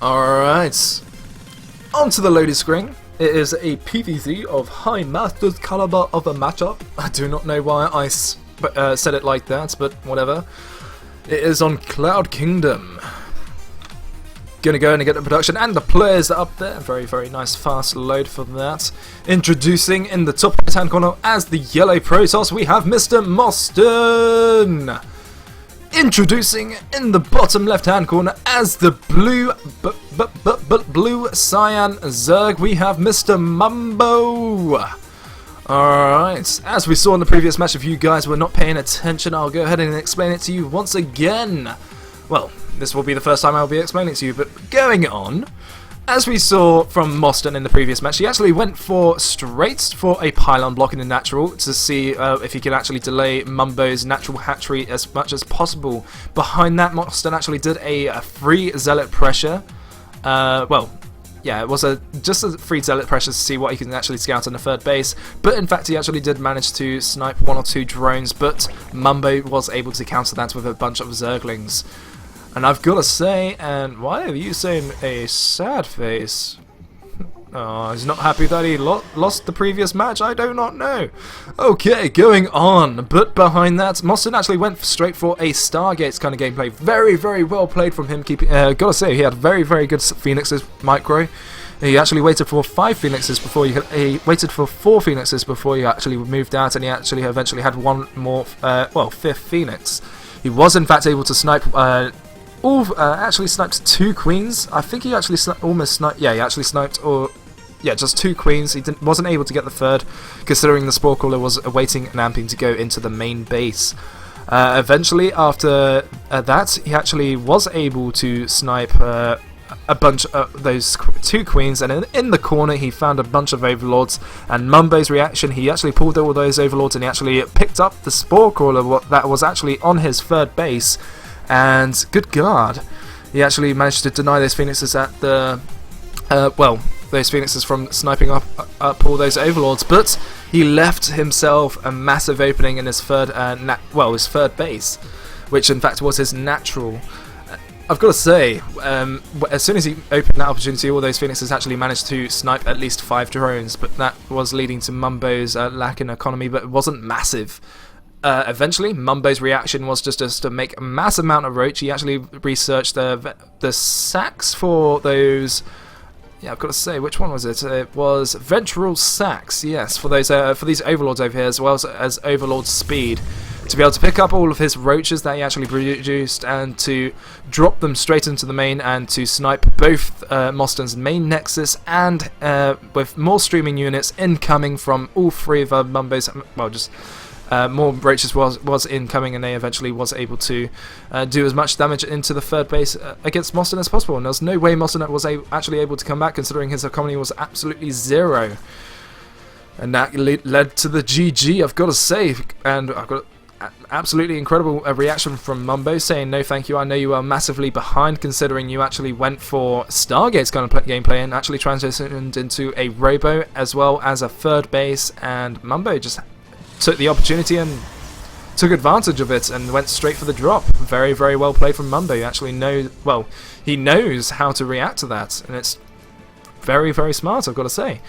Alright, onto the loaded screen. It is a PvZ of high Masters caliber of a matchup. I do not know why I said it like that, but whatever. It is on Cloud Kingdom. Gonna go in and get the production and the players up there. Very, very nice fast load for that. Introducing in the top right hand corner as the yellow Protoss, we have Mr. mOsTeN. Introducing in the bottom left hand corner as the blue cyan Zerg, we have Mr. Mumbo. Alright, as we saw in the previous match, if you guys were not paying attention, I'll go ahead and explain it to you once again. Well, this will be the first time I'll be explaining it to you, but going on, as we saw from mOsTeN in the previous match, he actually went straight for a pylon block in the natural to see if he could actually delay Mumbo's natural hatchery as much as possible. Behind that, mOsTeN actually did a free zealot pressure. Well, yeah, it was just a free zealot pressure to see what he can actually scout on the third base, but in fact he actually did manage to snipe one or two drones, but Mumbo was able to counter that with a bunch of Zerglings. And I've got to say, and why are you saying a sad face? Oh, he's not happy that he lost the previous match? I do not know. Okay, going on. But behind that, mOsTeN actually went straight for a Stargates kind of gameplay. Very, very well played from him. Gotta say, he had very, very good Phoenixes micro. He actually waited for 5 Phoenixes before he waited for 4 Phoenixes before he actually moved out, and he actually eventually had one more, fifth Phoenix. He was in fact able to snipe. Actually sniped 2 queens. I think he actually almost sniped. Yeah, he actually sniped, just 2 queens. He wasn't able to get the third, considering the Spore Crawler was awaiting an amping to go into the main base. Eventually, after that, he actually was able to snipe a bunch of those 2 queens, and in the corner he found a bunch of overlords. And Mumbo's reaction, he actually pulled all those overlords and he actually picked up the Spore Crawler that was actually on his third base. And good God, he actually managed to deny those Phoenixes at the, those Phoenixes from sniping up all those overlords, but he left himself a massive opening in his third, his third base, which in fact was his natural. I've got to say, as soon as he opened that opportunity, all those Phoenixes actually managed to snipe at least 5 drones, but that was leading to Mumbo's lack in economy, but it wasn't massive. Eventually, Mumbo's reaction was just to make a massive amount of roach. He actually researched the sacks for those. Yeah, I've got to say, which one was it? It was ventral sacks. Yes, for those for these overlords over here, as well as overlord speed, to be able to pick up all of his roaches that he actually produced and to drop them straight into the main and to snipe both mOsTEN's main nexus and with more streaming units incoming from all 3 of Mumbo's. More roaches was incoming, and they eventually was able to do as much damage into the third base against mOsTEN as possible. And there's no way mOsTEN was actually able to come back, considering his economy was absolutely 0. And that led to the GG, I've got to say. And I've got absolutely incredible reaction from Mumbo, saying no thank you, I know you are massively behind, considering you actually went for Stargates kind of gameplay and actually transitioned into a Robo as well as a third base, and Mumbo just took the opportunity and took advantage of it and went straight for the drop. Very, very well played from Mumbo. He actually he knows how to react to that, and it's very, very smart, I've got to say.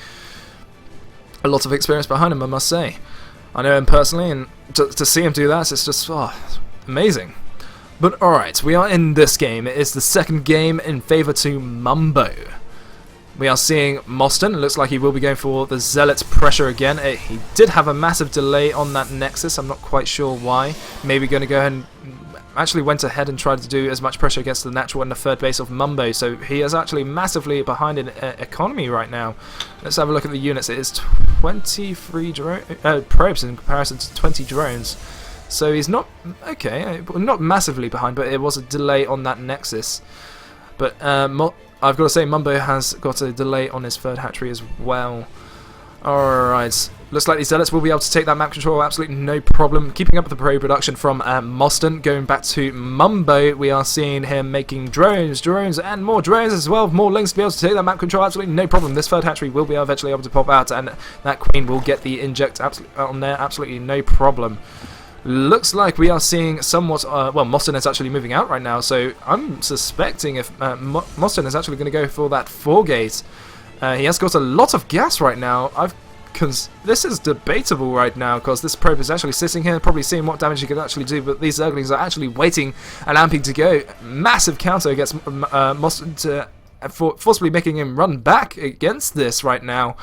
A lot of experience behind him, I must say. I know him personally, and to see him do that, it's just amazing. But alright, we are in this game. It is the second game in favour to Mumbo. We are seeing mOsTEN. It looks like he will be going for the Zealot pressure again. He did have a massive delay on that Nexus. I'm not quite sure why. Maybe going to go ahead and actually went ahead and tried to do as much pressure against the natural and the third base of Mumbo. So he is actually massively behind in economy right now. Let's have a look at the units. It is 23 probes in comparison to 20 drones. So he's not, not massively behind, but it was a delay on that Nexus. But I've got to say, Mumbo has got a delay on his third hatchery as well. Alright, looks like these Zealots will be able to take that map control, absolutely no problem. Keeping up with the pro production from mOsTEN. Going back to Mumbo, we are seeing him making drones, and more drones as well. More links to be able to take that map control, absolutely no problem. This third hatchery will be eventually able to pop out, and that queen will get the inject on there, absolutely no problem. Looks like we are seeing somewhat, well, mOsTeN is actually moving out right now, so I'm suspecting if mOsTeN is actually going to go for that 4-gate. He has got a lot of gas right now. This is debatable right now, because this probe is actually sitting here, probably seeing what damage he can actually do, but these Zerglings are actually waiting and amping to go. Massive counter against mOsTeN, forcibly making him run back against this right now.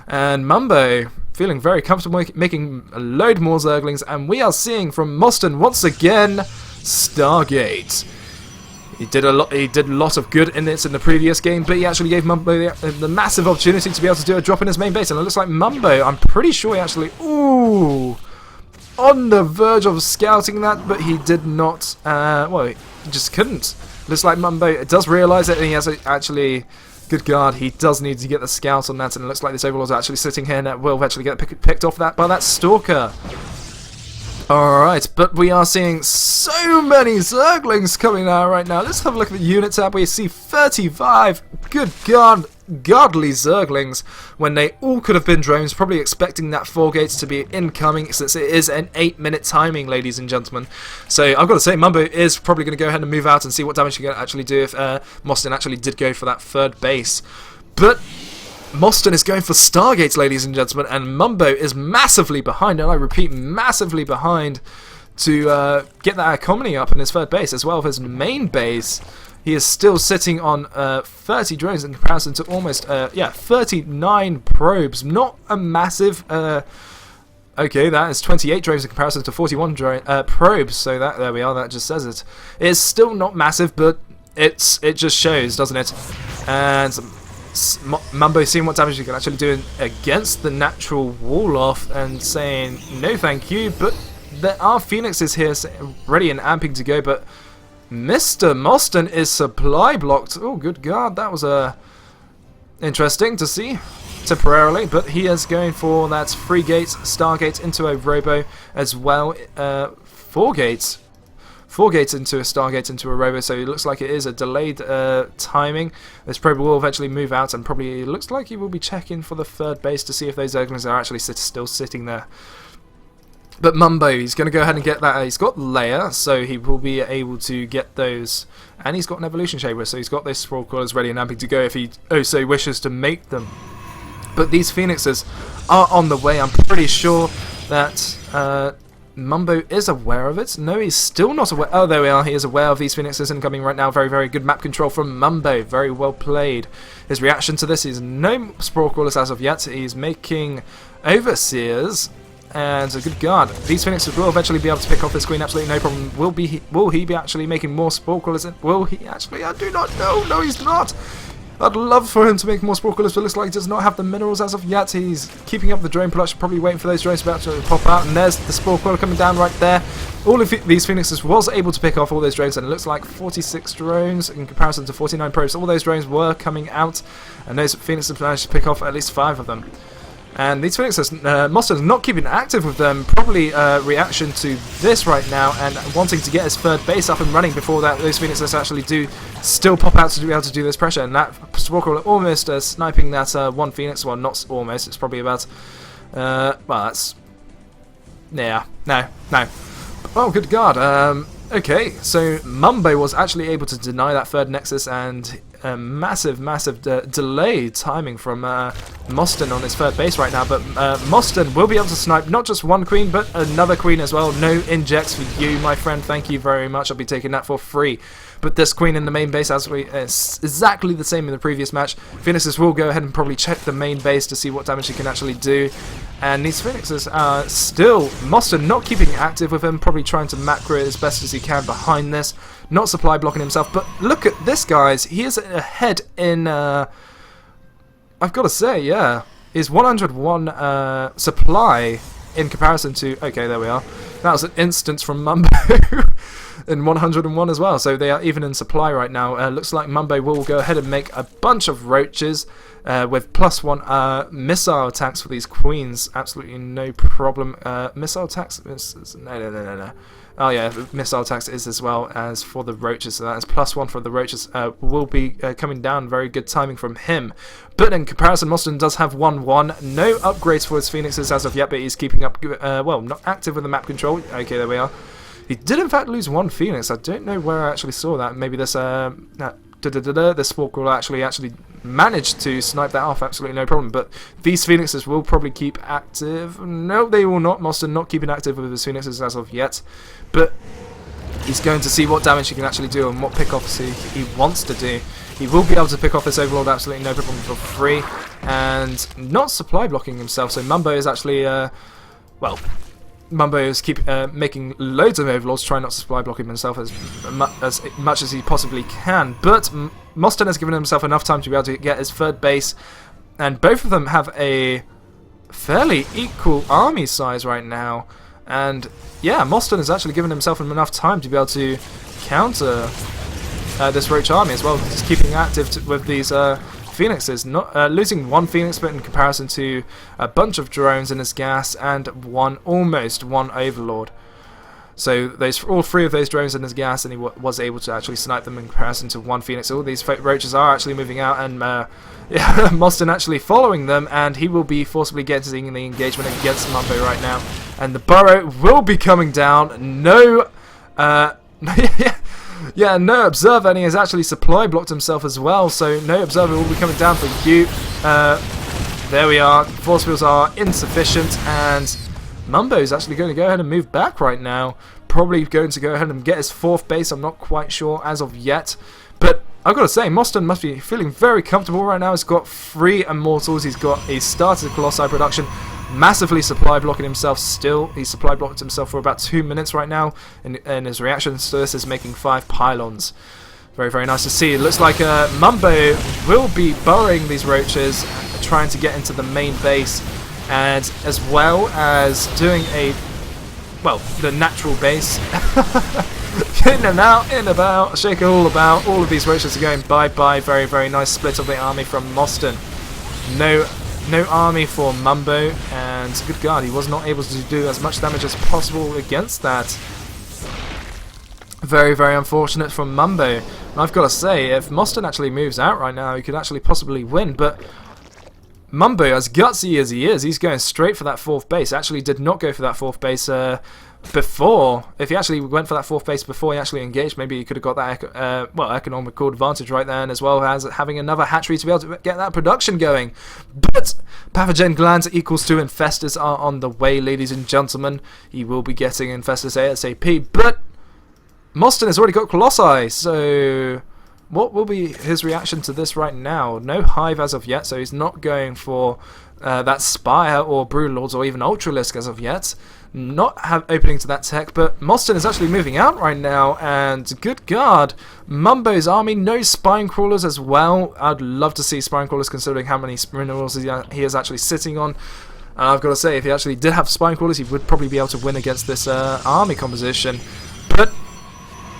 And Mumbo feeling very comfortable making a load more Zerglings, and we are seeing from mOsTeN once again Stargate. He did a lot of good in this in the previous game, but he actually gave Mumbo the massive opportunity to be able to do a drop in his main base, and it looks like Mumbo, I'm pretty sure he actually, ooh, on the verge of scouting that, but he did not, well, he just couldn't. Looks like Mumbo does realise it, and he has actually, good God, he does need to get the scout on that, and it looks like this Overlord is actually sitting here, and will eventually get picked off that by that Stalker. Alright, but we are seeing so many Zerglings coming out right now. Let's have a look at the unit tab. We see 35, good God, godly Zerglings, when they all could have been drones, probably expecting that 4-gates to be incoming, since it is an 8-minute timing, ladies and gentlemen. So I've got to say, Mumbo is probably going to go ahead and move out and see what damage he can actually do if mOsTeN actually did go for that 3rd base. But mOsTeN is going for Stargates, ladies and gentlemen, and Mumbo is massively behind, and I repeat, massively behind to get that economy up in his 3rd base, as well as his main base. He is still sitting on 30 drones in comparison to almost, 39 probes. Not a massive, okay, that is 28 drones in comparison to 41 probes, so that, there we are, that just says it. It's still not massive, but it just shows, doesn't it? And Mumbo seeing what damage he can actually do against the natural wall off and saying no thank you, but there are Phoenixes here ready and amping to go, but Mr. mOsTeN is supply blocked. Oh good God, that was interesting to see temporarily, but he is going for that 3-gate Stargate into a Robo as well, 4 gates. 4 gates into a Stargate into a Robo, so it looks like it is a delayed timing. This probe will eventually move out, and probably looks like he will be checking for the 3rd base to see if those Zerglings are actually still sitting there. But Mumbo, he's going to go ahead and get that. He's got Layer, so he will be able to get those, and he's got an Evolution Chamber, so he's got those Sprawl Crawlers ready and amping to go if he so wishes to make them. But these Phoenixes are on the way. I'm pretty sure that Mumbo is aware of it. No, he's still not aware. Oh, there we are. He is aware of these Phoenixes incoming right now. Very, very good map control from Mumbo. Very well played. His reaction to this is no Sprawl Crawlers as of yet. He's making Overseers. And a good guard. These Phoenixes will eventually be able to pick off this queen. Absolutely no problem. Will he be actually making more Sprawl Crawlers? Will he actually? I do not know. No, he's not. I'd love for him to make more Sprawl Crawlers, but it looks like he does not have the minerals as of yet. He's keeping up the drone production, probably waiting for those drones to actually pop out, and there's the Sprawl Crawler coming down right there. All of these Phoenixes was able to pick off all those drones, and it looks like 46 drones in comparison to 49 probes. All those drones were coming out, and those Phoenixes managed to pick off at least 5 of them. And these Phoenixes, mOsTEN's not keeping active with them, probably reaction to this right now, and wanting to get his 3rd base up and running before that those Phoenixes actually do still pop out to be able to do this pressure. And that Sprawl Crawler almost sniping that 1 Phoenix, well not almost, it's probably about, well that's, yeah, no. Oh good God, okay, so Mumbo was actually able to deny that 3rd Nexus, and massive delay timing from mOsTeN on his 3rd base right now, but mOsTeN will be able to snipe not just 1 queen but another queen as well. No injects for you, my friend, thank you very much, I'll be taking that for free. But this queen in the main base, as we exactly the same in the previous match. Phoenixes will go ahead and probably check the main base to see what damage he can actually do. And these Phoenixes are still, mOsTeN not keeping active with him, probably trying to macro it as best as he can behind this. Not supply blocking himself, but look at this, guys. He is ahead in, I've got to say, yeah. His 101 supply in comparison to, okay, there we are. That was an instance from Mumbo. in 101 as well, so they are even in supply right now. Looks like Mumbo will go ahead and make a bunch of roaches with +1 missile attacks for these queens. Absolutely no problem. Missile attacks? No. Oh yeah, missile attacks is as well as for the roaches, so that is +1 for the roaches. Will be coming down. Very good timing from him. But in comparison, mOsTeN does have 1-1. No upgrades for his phoenixes as of yet, but he's keeping up, well, not active with the map control. Okay, there we are. He did in fact lose 1 phoenix. I don't know where I actually saw that. Maybe this this Spork will actually manage to snipe that off. Absolutely no problem. But these phoenixes will probably keep active. No, they will not. mOsTeN not keeping active with his phoenixes as of yet. But he's going to see what damage he can actually do and what pick-offs he wants to do. He will be able to pick off this Overlord, absolutely no problem, for free. And not supply blocking himself. So Mumbo is actually, well, Mumbo is making loads of Overlords, trying not to supply block himself as much as he possibly can. But mOsTeN has given himself enough time to be able to get his third base. And both of them have a fairly equal army size right now. And yeah, mOsTeN has actually given himself enough time to be able to counter this roach army as well. Just keeping active with these phoenixes, not losing 1 phoenix, but in comparison to a bunch of drones in his gas and almost one overlord. So those all 3 of those drones in his gas, and he was able to actually snipe them in comparison to 1 phoenix. All these roaches are actually moving out, and yeah, mOsTeN actually following them, and he will be forcibly getting the engagement against Mumbo right now. And the burrow will be coming down. No, yeah, no observer, and he has actually supply blocked himself as well. So no observer will be coming down for you. There we are. Force fields are insufficient, and Mumbo is actually going to go ahead and move back right now. Probably going to go ahead and get his 4th base. I'm not quite sure as of yet. But I've got to say, mOsTeN must be feeling very comfortable right now. He's got 3 Immortals. He's started Colossi production. Massively supply blocking himself still. He's supply blocked himself for about 2 minutes right now. And his reactions to this is making 5 pylons. Very, very nice to see. It looks like Mumbo will be burrowing these roaches, trying to get into the main base. And as well as doing the natural base. In and out, in about, shake it all about. All of these roaches are going bye-bye. Very, very nice split of the army from mOsTeN. No army for Mumbo, and good God, he was not able to do as much damage as possible against that. Very, very unfortunate from Mumbo. And I've got to say, if mOsTeN actually moves out right now, he could actually possibly win, but Mumbo, as gutsy as he is, he's going straight for that 4th base. Actually did not go for that 4th base before. If he actually went for that 4th base before he actually engaged, maybe he could have got that economical advantage right there, and as well as having another hatchery to be able to get that production going. But pathogen glands equals to infestors are on the way, ladies and gentlemen. He will be getting infestors ASAP, but mOsTeN has already got Colossi, so what will be his reaction to this right now? No hive as of yet, so he's not going for that Spire or Broodlords or even Ultralisk as of yet. Not opening to that tech, but mOsTeN is actually moving out right now, and good God, Mumbo's army, no spine crawlers as well. I'd love to see spine crawlers considering how many minerals he is actually sitting on. I've got to say, if he actually did have spine crawlers, he would probably be able to win against this army composition. But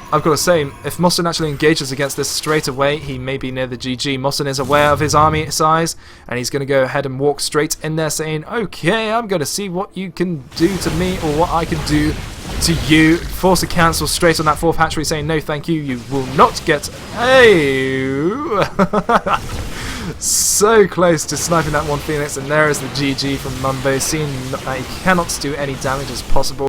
I've got to say, if mOsTeN actually engages against this straight away, he may be near the GG. mOsTeN is aware of his army size, and he's going to go ahead and walk straight in there saying, okay, I'm going to see what you can do to me, or what I can do to you. Force a cancel straight on that 4th hatchery, saying, no thank you, you will not get... Hey! So close to sniping that 1 Phoenix, and there is the GG from Mumbo, seeing that he cannot do any damage as possible.